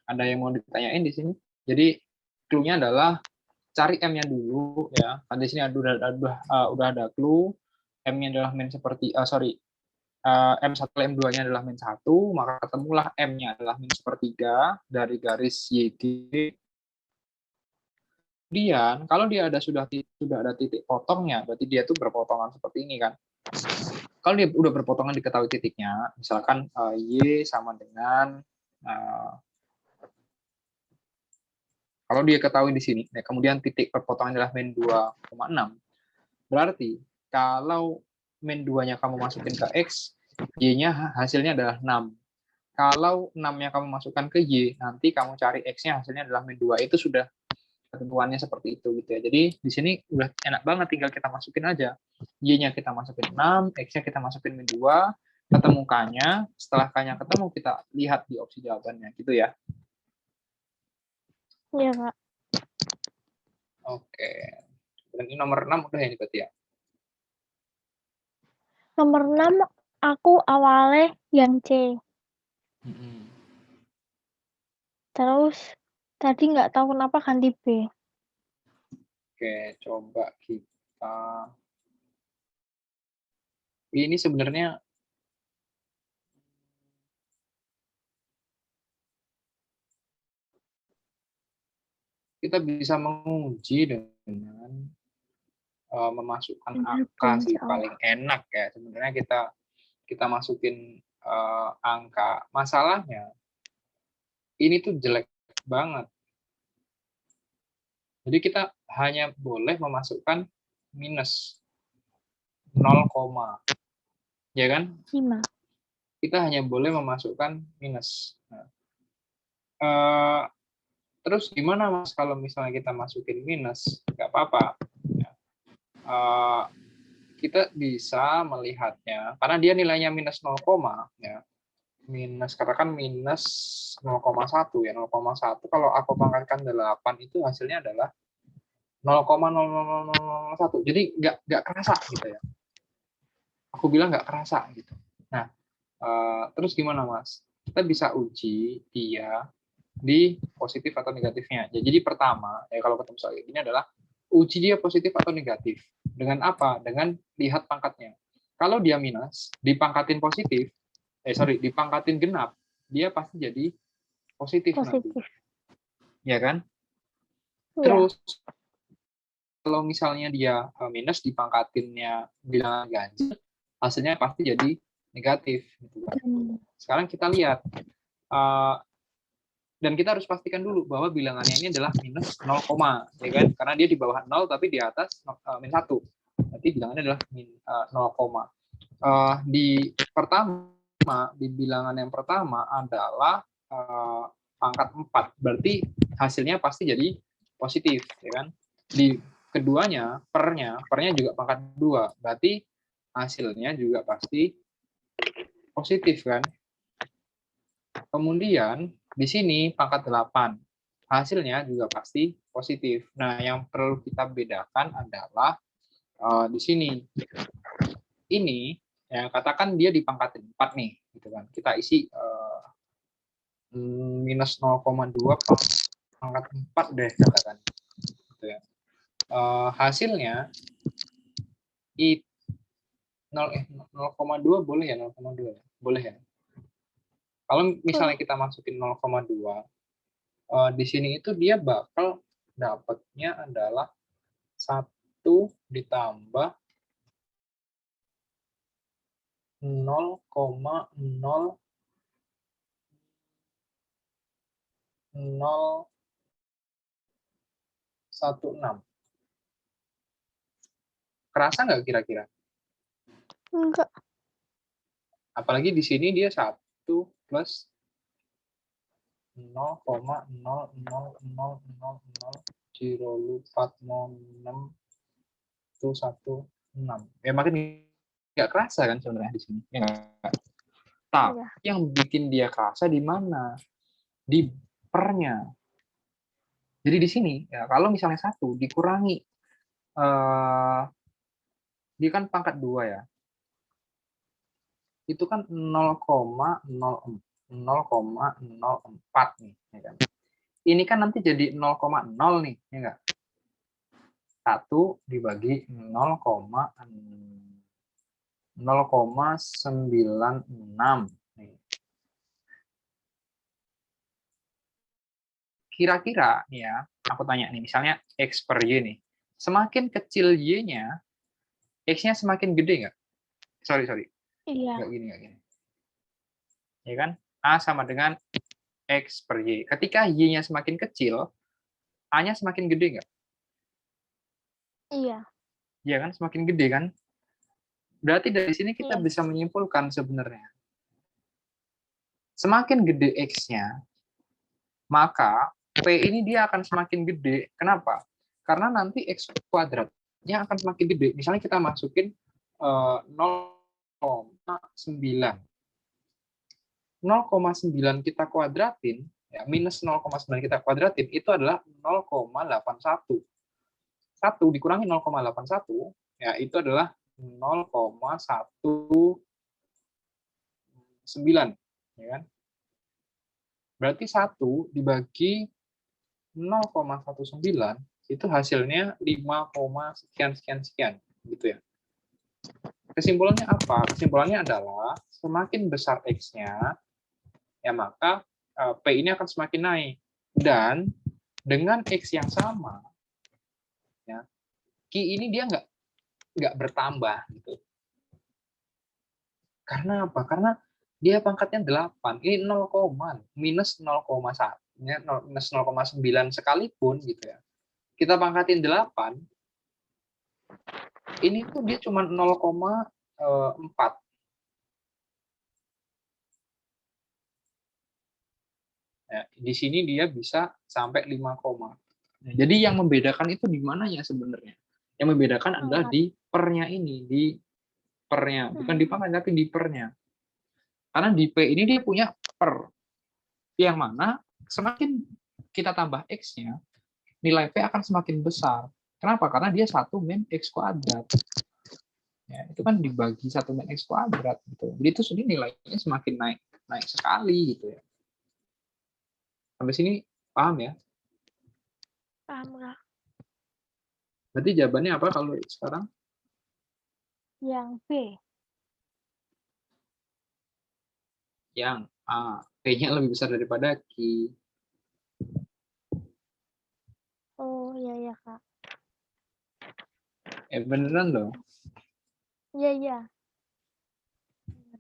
Ada yang mau ditanyain di sini? Jadi clue-nya adalah cari M-nya dulu ya. Di sini udah ada clue. M-nya adalah main seperti M1 M2-nya adalah min 1, maka ketemulah M-nya adalah min sepertiga dari garis YG. Kemudian, kalau dia sudah ada titik potongnya, berarti dia tuh berpotongan seperti ini kan. Kalau dia udah berpotongan diketahui titiknya, misalkan Y sama dengan kalau dia ketahui di sini, kemudian titik perpotongan adalah min 2,6, berarti kalau min 2-nya kamu masukin ke X, Y-nya hasilnya adalah 6. Kalau 6-nya kamu masukkan ke Y, nanti kamu cari X-nya hasilnya adalah min 2. Itu sudah ketentuannya seperti itu gitu ya. Jadi di sini udah enak banget, tinggal kita masukin aja. Y-nya kita masukin 6, X-nya kita masukin min 2, ketemu K-nya, setelah K-nya ketemu kita lihat di opsi jawabannya gitu ya. Iya, Kak. Oke. Dan ini nomor 6 udah ya berarti ya. Nomor 6 aku awalnya yang C. Terus tadi nggak tahu kenapa ganti B. Oke, coba kita. Ini sebenarnya kita bisa menguji dengan memasukkan angka sih paling enak ya. Sebenarnya kita masukin angka. Masalahnya ini tuh jelek banget. Jadi kita hanya boleh memasukkan minus 0, ya kan? 5. Kita hanya boleh memasukkan minus. Terus gimana Mas kalau misalnya kita masukin minus? Nggak apa-apa. Kita bisa melihatnya, karena dia nilainya minus 0, ya. Katakan minus 0,1 ya. 0,1 kalau aku pangkatkan 8 itu hasilnya adalah 0,00001. Jadi nggak kerasa gitu ya. Aku bilang nggak kerasa gitu. Nah, terus gimana Mas? Kita bisa uji dia di positif atau negatifnya. Ya, jadi pertama, ya kalau ketemu soal ini adalah uji dia positif atau negatif. Dengan apa? Dengan lihat pangkatnya. Kalau dia minus, dipangkatin positif, dipangkatin genap, dia pasti jadi positif nanti. Ya kan? Terus, kalau misalnya dia minus, dipangkatinnya bilangan ganjil, hasilnya pasti jadi negatif. Gitu kan. Sekarang kita lihat, dan kita harus pastikan dulu bahwa bilangannya ini adalah minus 0, ya kan? Karena dia di bawah 0 tapi di atas min 1. Berarti bilangannya adalah min 0, di bilangan yang pertama adalah pangkat 4. Berarti hasilnya pasti jadi positif, ya kan? Di keduanya, pernya juga pangkat 2. Berarti hasilnya juga pasti positif, kan? Kemudian di sini pangkat 8. Hasilnya juga pasti positif. Nah, yang perlu kita bedakan adalah di sini. Ini ya katakan dia di pangkat 4 nih, gitu kan. Kita isi minus 0,2 pangkat 4 deh katakan. Gitu ya. Hasilnya 0,2 boleh ya, 0,2 ya? Boleh ya. Kalau misalnya kita masukin 0,2, di sini itu dia bakal dapatnya adalah 1 ditambah 0,006. Kerasa nggak kira-kira? Enggak. Apalagi di sini dia 1 plus 0,0000406 ya makin nggak kerasa kan sebenarnya di sini ya nggak. Tapi yang bikin dia kerasa di mana? Di pernya. Jadi di sini ya kalau misalnya 1 dikurangi dia kan pangkat 2 ya. Itu kan 0,04. 0,04 nih, ya kan. Ini kan nanti jadi 0,0 nih, ya enggak? 1 dibagi 0,96 nih. Kira-kira nih ya, aku tanya nih, misalnya X per Y nih. Semakin kecil Y-nya, X-nya semakin gede nggak? Sorry. Iya. Nggak gini. Ya kan? A sama dengan X per Y. Ketika Y-nya semakin kecil, A-nya semakin gede nggak? Iya. Iya kan? Semakin gede kan? Berarti dari sini kita Iya. bisa menyimpulkan sebenarnya. Semakin gede X-nya, maka P ini dia akan semakin gede. Kenapa? Karena nanti X kuadratnya akan semakin gede. Misalnya kita masukin 0,9. 0,9 kita kuadratin, ya, minus 0,9 kita kuadratin, itu adalah 0,81. 1 dikurangi 0,81, ya itu adalah 0,19, ya kan? Berarti 1 dibagi 0,19 itu hasilnya 5, sekian gitu ya. Kesimpulannya apa? Kesimpulannya adalah semakin besar X-nya, ya maka P ini akan semakin naik. Dan dengan X yang sama, ya, Q ini dia nggak bertambah gitu. Karena apa? Karena dia pangkatnya 8. Ini 0, minus 0,1, minus 0,9 sekalipun gitu ya. Kita pangkatin 8, ini tuh dia cuma 0,4. Ya, di sini dia bisa sampai 5, jadi yang membedakan itu di mana ya sebenarnya? Yang membedakan adalah di pernya ini, di pernya, bukan di pangkat tapi di pernya. Karena di P ini dia punya per, yang mana semakin kita tambah X-nya, nilai P akan semakin besar. Kenapa? Karena dia 1 min X kuadrat. Ya, itu kan dibagi 1 min X kuadrat. Gitu. Jadi itu sendiri nilainya semakin naik sekali. Gitu ya. Sampai sini paham ya? Paham, Kak. Berarti jawabannya apa kalau sekarang? Yang B. Yang A. P-nya lebih besar daripada Q. Oh, iya, Kak. Beneran loh. Iya.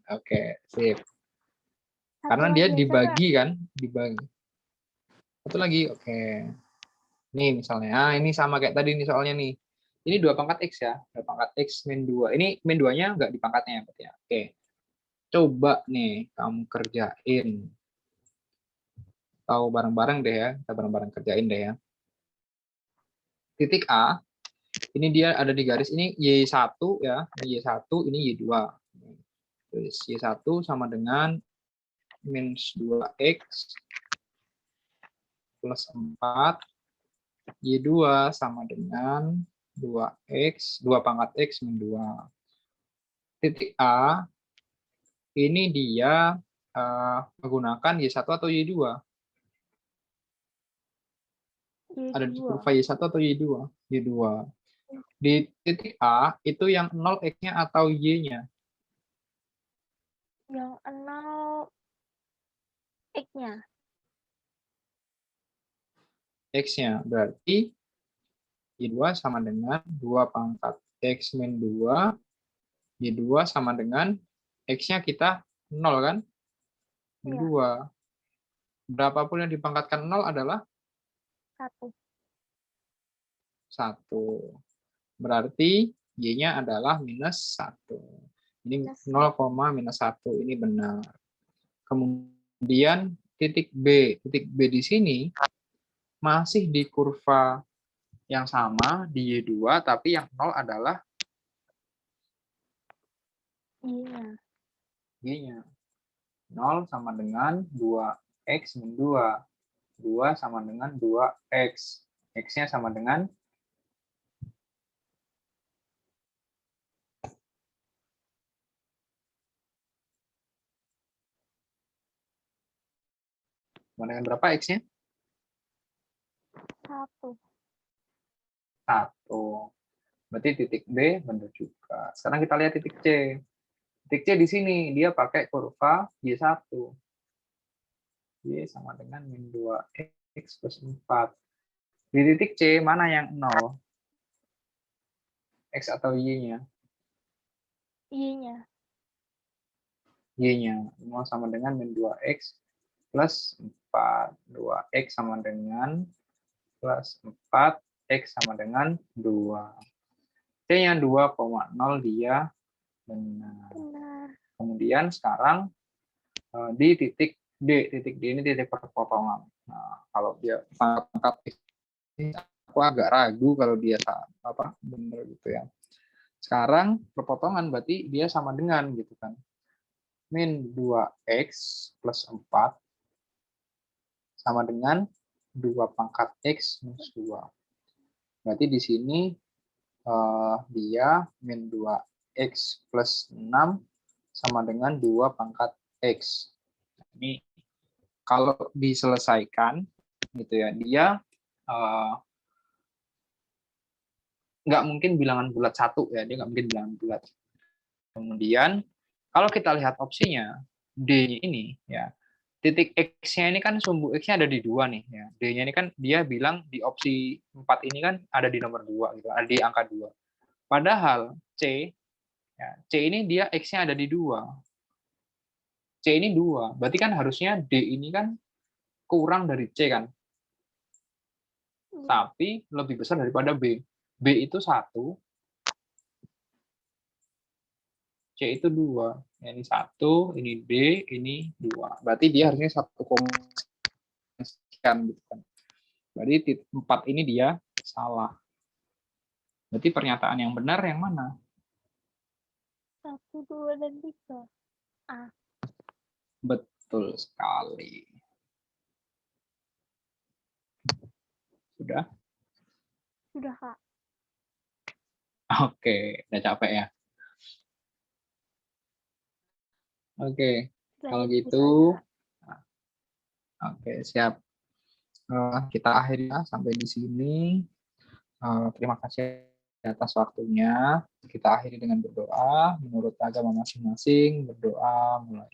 Oke, sip. Satu Karena dia lagi aja, Kak. dibagi kan, dibagi. Satu lagi, oke. Nih misalnya, ini sama kayak tadi nih soalnya nih. Ini 2 pangkat X ya, 2 pangkat X min 2. Ini min 2-nya nggak di pangkatnya berarti ya. Oke. Coba nih kamu kerjain. Tahu bareng-bareng deh ya, kita bareng-bareng kerjain deh ya. Titik A, ini dia ada di garis ini Y1 ya, ini Y1, ini Y2. Terus Y1 sama dengan minus 2X plus 4, Y2 sama dengan 2X, 2 pangkat X min 2. Titik A, ini dia menggunakan Y1 atau Y2? Ada di kurva Y1 atau Y2? Y2. Di titik A, itu yang 0 X-nya atau Y-nya? Yang 0 X-nya. X-nya. Berarti Y2 sama dengan 2 pangkat X min 2. Y2 sama dengan X-nya kita 0 kan? Min 2. Berapapun yang dipangkatkan 0 adalah 1. 1. Berarti Y-nya adalah minus 1. Ini 0, minus 1. Ini benar. Kemudian titik B. Titik B di sini masih di kurva yang sama di Y2, tapi yang 0 adalah Y-nya. 0 sama dengan 2X min 2. 2 sama dengan 2X. X-nya sama dengan Sama dengan berapa X-nya? 1. 1. Berarti titik B benar juga. Sekarang kita lihat titik C. Titik C di sini, dia pakai kurva Y1. Y sama dengan min 2X plus 4. Di titik C, mana yang 0? X atau Y-nya? Y-nya. Y-nya. 0 sama dengan min 2X plus 4. 2X sama dengan plus 4. X sama dengan 2. C-nya 2,0 dia benar. Benar. Kemudian sekarang di titik D. Titik D ini titik perpotongan. Nah, kalau dia pangkat X, aku agak ragu kalau dia benar gitu ya. Sekarang perpotongan berarti dia sama dengan gitu kan. Min 2X plus 4 sama dengan 2 pangkat X minus 2. Berarti di sini dia min 2X plus 6 sama dengan 2 pangkat X. Ini kalau diselesaikan gitu ya, dia nggak mungkin bilangan bulat 1 ya, dia nggak mungkin bilangan bulat. Kemudian kalau kita lihat opsinya D ini ya, titik X-nya ini kan sumbu X-nya ada di 2 nih ya. D-nya ini kan dia bilang di opsi 4 ini kan ada di nomor 2 gitu, ada di angka 2. Padahal C ya, C ini dia X-nya ada di 2. C ini 2. Berarti kan harusnya D ini kan kurang dari C kan. Tapi lebih besar daripada B. B itu 1, C itu 2. Ini 1, ini D, ini 2. Berarti dia harusnya 1, sekian gitu kan. Berarti 4 ini dia salah. Berarti pernyataan yang benar yang mana? 1, 2, dan 3. A. Betul sekali. Sudah? Sudah, Kak. Oke, udah capek ya. Oke, kalau gitu, oke siap. Kita akhiri sampai di sini. Terima kasih atas waktunya. Kita akhiri dengan berdoa. Menurut agama masing-masing, berdoa mulai.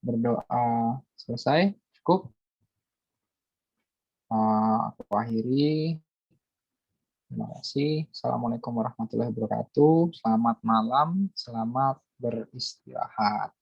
Berdoa selesai, cukup. Aku akhiri. Terima kasih. Assalamualaikum warahmatullahi wabarakatuh. Selamat malam, selamat beristirahat.